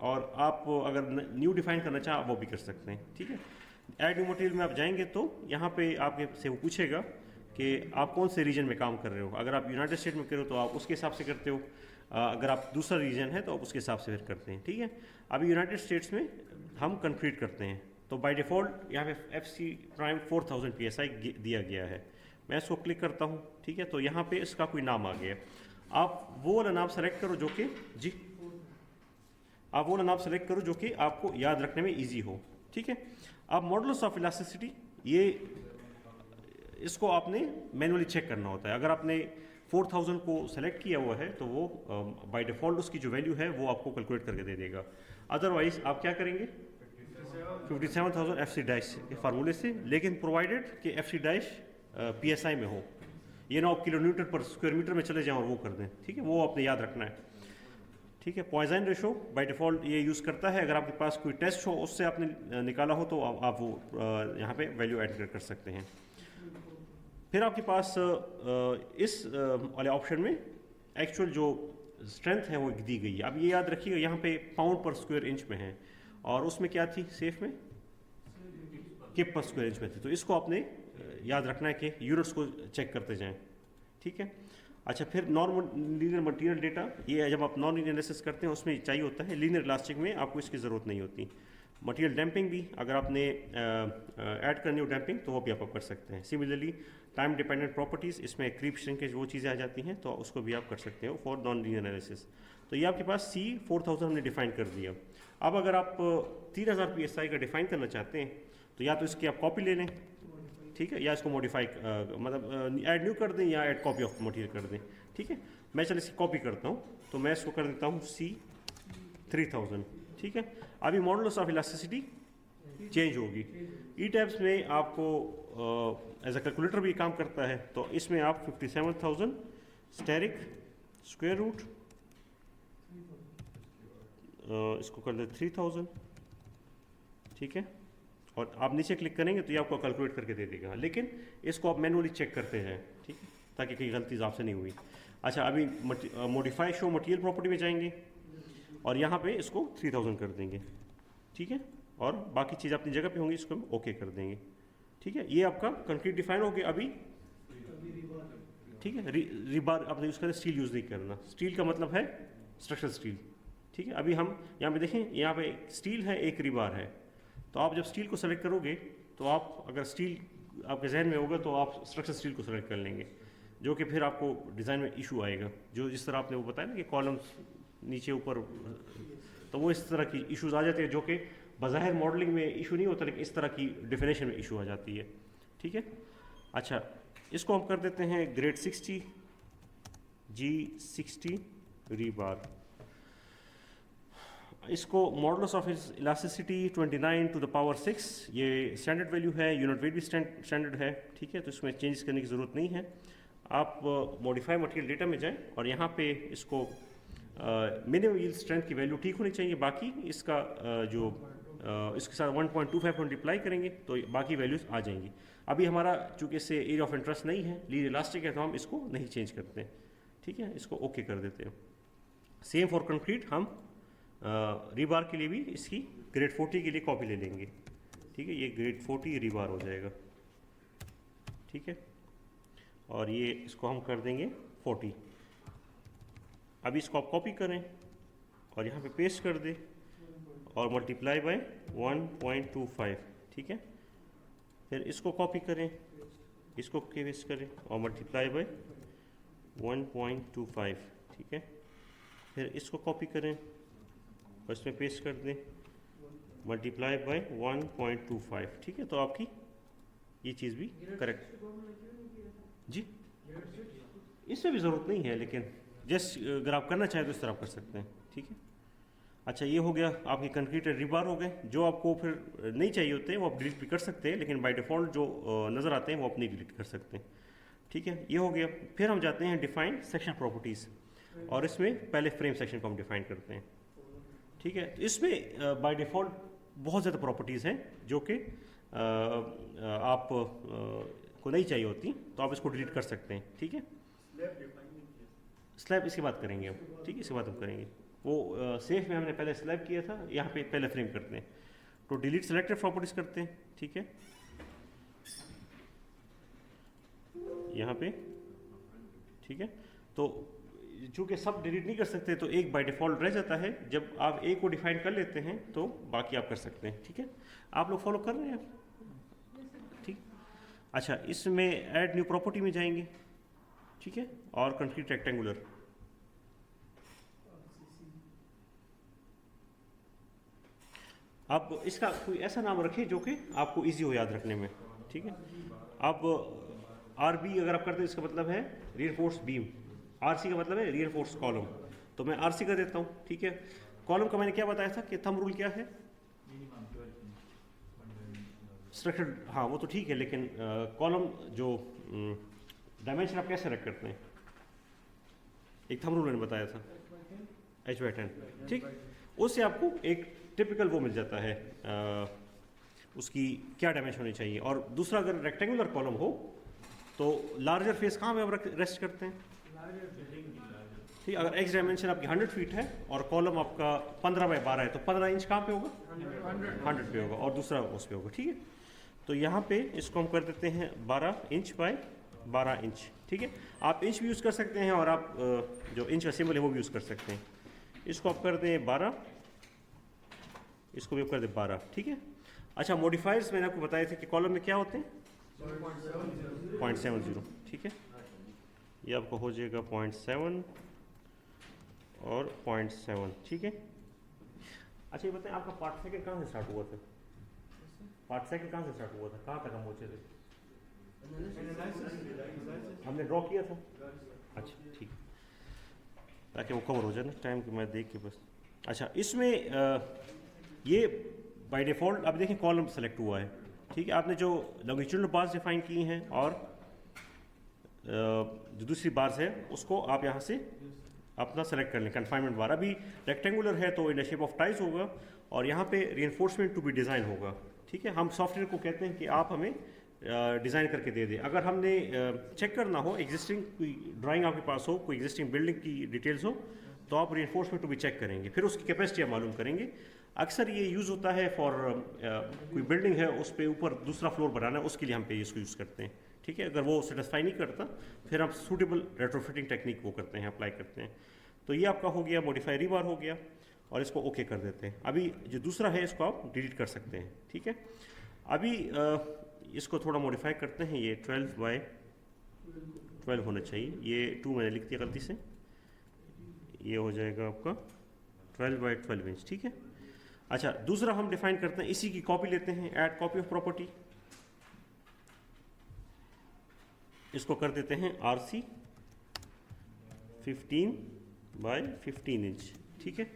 और आप अगर न्यू डिफाइन करना चाहें वो भी कर सकते हैं, ठीक है। ऐड न्यू मटेरियल में आप जाएंगे तो यहाँ पे आपके से वो पूछेगा कि आप कौन से रीजन में काम कर रहे हो। अगर आप यूनाइटेड स्टेट में कर रहे हो तो आप उसके हिसाब से करते हो, अगर आप दूसरा रीजन है तो आप उसके हिसाब से फिर करते हैं, ठीक है। अभी यूनाइटेड स्टेट्स में हम कंक्रीट करते हैं तो बाय डिफ़ॉल्ट यहाँ पे FC प्राइम 4000 PSI दिया गया है। मैं इसको क्लिक करता हूँ, ठीक है, तो यहाँ पे इसका कोई नाम आ गया। आप वो वाला नाम सेलेक्ट करो जो कि जी आप वो वाला नाम सेलेक्ट करो जो कि आपको याद रखने में ईजी हो, ठीक है। अब मॉडुलस ऑफ इलास्टिसिटी, ये इसको आपने मैनुअली चेक करना होता है। अगर आपने 4000 को सेलेक्ट किया हुआ है तो वो बाय डिफ़ॉल्ट उसकी जो वैल्यू है वो आपको कैलकुलेट करके दे देगा। अदरवाइज आप क्या करेंगे 57,000 FC डैश के फार्मूले से, लेकिन प्रोवाइडेड कि FC डैश PSI में हो, ये ना आप किलोमीटर पर स्क्वायर मीटर में चले जाएं और वो कर दें, ठीक है, वो आपने याद रखना है, ठीक है। पॉइजन रेशो बाय डिफ़ॉल्ट ये यूज़ करता है। अगर आपके पास कोई टेस्ट हो उससे आपने निकाला हो तो आप वो यहाँ पे वैल्यू ऐड कर सकते हैं। फिर आपके पास इस वाले ऑप्शन में एक्चुअल जो स्ट्रेंथ है वो दी गई है। अब ये याद रखिएगा यहाँ पे पाउंड पर स्क्वायर इंच में है और उसमें क्या थी सेफ में किप पर स्क्वायर इंच में थी, तो इसको आपने याद रखना है कि यूनिट्स को चेक करते जाएं, ठीक है। अच्छा, फिर नॉन लीनियर मटेरियल डेटा, ये जब आप नॉन लीनियर एनालिसिस करते हैं उसमें चाहिए होता है। लीनियर इलास्टिक में आपको इसकी ज़रूरत नहीं होती। मटेरियल डैम्पिंग भी अगर आपने ऐड करनी हो डैम्पिंग तो वो भी आप कर सकते हैं। सिमिलरली टाइम डिपेंडेंट प्रॉपर्टीज़, इसमें क्रीप श्रिंकेज वो चीज़ें आ जाती हैं तो उसको भी आप कर सकते हो फॉर नॉन लीनियर एनालिसिस। तो ये आपके पास C4000 हमने डिफाइन कर दिया। अब अगर आप 3000 PSI का डिफाइन करना चाहते हैं तो या तो इसकी आप कॉपी ले लें, ठीक है, या इसको मॉडिफाई मतलब ऐड न्यू कर दें या ऐड कॉपी ऑफ मटेरियल कर दें, ठीक है। मैं चल इसकी कॉपी करता हूँ तो मैं इसको कर देता हूँ C3000, ठीक है। अभी मॉडुलस ऑफ इलास्टिसिटी चेंज होगी। ई टैब्स में आपको एज अ कैलकुलेटर भी काम करता है, तो इसमें आप 57,000 स्टेरिक स्क्वायर रूट इसको कर दे 3000, ठीक है, और आप नीचे क्लिक करेंगे तो ये आपको कैलकुलेट करके दे देगा, लेकिन इसको आप मैनुअली चेक करते हैं, ठीक है, ताकि कहीं गलती आपसे नहीं हुई। अच्छा, अभी मॉडिफाई शो मटेरियल प्रॉपर्टी में जाएंगे और यहाँ पे इसको 3000 कर देंगे, ठीक है, और बाकी चीज़ अपनी जगह पे होंगी, इसको हम ओके कर देंगे, ठीक है। ये आपका कंक्रीट डिफाइन हो गया अभी, ठीक है। रिबार आपने यूज़ करें, स्टील यूज़ नहीं करना। स्टील का मतलब है स्ट्रक्चरल स्टील, ठीक है। अभी हम यहाँ पे देखें, यहाँ पे स्टील है, एक रिबार है, तो आप जब स्टील को सेलेक्ट करोगे तो आप अगर स्टील आपके जहन में होगा तो आप स्ट्रक्चरल स्टील को सेलेक्ट कर लेंगे, जो कि फिर आपको डिज़ाइन में इशू आएगा। जो जिस तरह आपने वो बताया ना कि कॉलम्स नीचे ऊपर, तो वो इस तरह की इश्यूज आ जाते हैं जो कि बज़ाहिर मॉडलिंग में इशू नहीं होता, लेकिन इस तरह की डेफिनेशन में इशू आ जाती है, ठीक है। अच्छा, इसको हम कर देते हैं ग्रेड 60 G60 रीबार। इसको modulus of elasticity 29 to the power 6, ये स्टैंडर्ड वैल्यू है, यूनिट वेट भी स्टैंडर्ड है, ठीक है, तो इसमें चेंज करने की ज़रूरत नहीं है। आप मॉडिफाई मटेरियल डेटा में जाएं और यहाँ पे इसको मिनिमम यील्ड स्ट्रेंथ की वैल्यू ठीक होनी चाहिए, बाकी इसका इसके साथ 1.25 को मल्टीप्लाई करेंगे तो बाकी वैल्यूज आ जाएंगी। अभी हमारा चूँकि इससे एरिया ऑफ इंटरेस्ट नहीं है, लीनियर इलास्टिक है, तो हम इसको नहीं चेंज करते, ठीक है, इसको ओके कर देते हैं। सेम फॉर कंक्रीट, हम रीबार के लिए भी इसकी ग्रेड 40 के लिए कॉपी ले लेंगे, ठीक है, ये ग्रेड 40 रीबार हो जाएगा, ठीक है, और ये इसको हम कर देंगे 40। अभी इसको आप कॉपी करें और यहाँ पे पेस्ट कर दें और मल्टीप्लाई बाय 1.25, ठीक है। फिर इसको कॉपी करें, इसको पेस्ट करें और मल्टीप्लाई बाय 1.25, ठीक है। फिर इसको कॉपी करें और इसमें पेस्ट कर दें, मल्टीप्लाई बाय 1.25, ठीक है, तो आपकी ये चीज़ भी करेक्ट जी। इसमें भी ज़रूरत नहीं है, लेकिन जस्ट अगर आप करना चाहें तो इस तरह आप कर सकते हैं, ठीक है। अच्छा, ये हो गया आपके कंक्रीट रिबार हो गए। जो आपको फिर नहीं चाहिए होते हैं वो आप डिलीट भी कर सकते हैं, लेकिन बाय डिफ़ॉल्ट जो नज़र आते हैं वो आप नहीं डिलीट कर सकते हैं, ठीक है, ये हो गया। फिर हम जाते हैं डिफाइन सेक्शन प्रॉपर्टीज़, और इसमें पहले फ्रेम सेक्शन को हम डिफाइन करते हैं, ठीक है। तो इसमें बाय डिफ़ॉल्ट बहुत ज़्यादा प्रॉपर्टीज़ हैं जो कि आप को नहीं चाहिए होती, तो आप इसको डिलीट कर सकते हैं, ठीक है। स्लैब इसके बाद करेंगे हम, ठीक है, इसके बाद हम करेंगे। वो सेफ में हमने पहले स्लैब किया था, यहाँ पे पहले फ्रेम करते हैं। तो डिलीट सेलेक्टेड प्रॉपर्टीज करते हैं, ठीक है, यहाँ पे, ठीक है। तो चूंकि सब डिलीट नहीं कर सकते तो एक बाय डिफ़ॉल्ट रह जाता है। जब आप एक को डिफाइन कर लेते हैं तो बाकी आप कर सकते हैं, ठीक है। आप लोग फॉलो कर रहे हैं, ठीक। अच्छा, इसमें ऐड न्यू प्रॉपर्टी में जाएंगे, ठीक है, और कंक्रीट रेक्टेंगुलर, आप इसका कोई ऐसा नाम रखें जो कि आपको इजी हो याद रखने में, ठीक है। अब आरबी अगर आप करते हैं इसका मतलब है रिइंफोर्स बीम, आरसी का मतलब है रिइंफोर्स कॉलम, तो मैं आरसी कर देता हूँ, ठीक है। कॉलम का मैंने क्या बताया था कि थंब रूल क्या है, स्ट्रक्चर, हाँ वो तो ठीक है, लेकिन कॉलम जो डायमेंशन आप कैसे रख करते हैं, एक थंब रूल मैंने बताया था h/10, ठीक। उससे आपको एक टिपिकल वो मिल जाता है उसकी क्या डायमेंशन होनी चाहिए। और दूसरा, अगर रेक्टेंगुलर कॉलम हो तो लार्जर फेस कहाँ पे आप रेस्ट करते हैं, ठीक। अगर एक्स डायमेंशन आपकी 100 फीट है और कॉलम आपका 15x12 है तो 15 इंच कहाँ पे होगा, 100 पे होगा, और दूसरा उस पे होगा, ठीक है। तो यहाँ पे इसको हम कर देते हैं 12 इंच बाय 12 इंच, ठीक है। आप इंच भी यूज़ कर सकते हैं और आप जो इंच का सिंबल है वो भी यूज़ कर सकते हैं। इसको आप कर दें 12, इसको भी आप कर दें 12, ठीक है। अच्छा, मॉडिफायर्स मैंने आपको बताए थे कि कॉलम में क्या होते हैं, 0.70, ठीक है। ये आपको हो जाएगा 0.7 और 0.7, ठीक है। अच्छा, ये बताएं आपका पार्ट सेकंड कहाँ से स्टार्ट हुआ था, पार्ट सेकंड कहाँ से स्टार्ट हुआ था, कहाँ तक हम पहुँचे थे, हमने ड्रॉ किया था, अच्छा ठीक, ताकि वो कवर हो जाए ना टाइम की, मैं देख के बस। अच्छा, इसमें ये बाय डिफ़ॉल्ट आप देखें कॉलम सेलेक्ट हुआ है, ठीक है। आपने जो लॉन्गिट्यूडनल बार्स डिफाइन की हैं और जो दूसरी बार्स है उसको आप यहाँ से अपना सेलेक्ट कर लें, कन्फाइनमेंट बार। अभी रेक्टेंगुलर है तो in the shape of ties होगा, और यहाँ पे रीइंफोर्समेंट टू बी डिज़ाइन होगा, ठीक है। हम सॉफ्टवेयर को कहते हैं कि आप हमें डिज़ाइन करके दे दें। अगर हमने चेक करना हो, एग्जिस्टिंग कोई ड्राइंग आपके पास हो, कोई एग्जिस्टिंग बिल्डिंग की डिटेल्स हो, तो आप रीइंफोर्समेंट टू बी चेक करेंगे, फिर उसकी कैपेसिटी आप मालूम करेंगे। अक्सर ये यूज़ होता है फॉर कोई बिल्डिंग है उस पर ऊपर दूसरा फ्लोर बनाना है, उसके लिए हम पे इसको यूज़ करते हैं, ठीक है। अगर वो सेटिस्फाई नहीं करता फिर आप सूटेबल रेट्रोफिटिंग टेक्निक वो करते हैं, अप्लाई करते हैं। तो ये आपका हो गया, मॉडिफाई रीबार हो गया, और इसको ओके कर देते हैं। अभी जो दूसरा है इसको आप डिलीट कर सकते हैं, ठीक है। अभी इसको थोड़ा मॉडिफाई करते हैं, ये 12x12 होना चाहिए, ये 2 मैंने लिख दिया गलती से, ये हो जाएगा आपका 12x12 इंच, ठीक है। अच्छा, दूसरा हम डिफाइन करते हैं, इसी की कॉपी लेते हैं, ऐड कॉपी ऑफ प्रॉपर्टी, इसको कर देते हैं RC 15x15 इंच, ठीक है।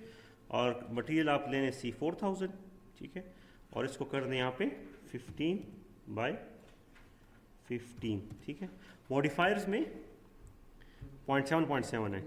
और मटेरियल आप लेने C4000, ठीक है, और इसको कर दें यहाँ पे 15x15, ठीक है। मॉडिफायर्स में 0.7 है, ठीक है।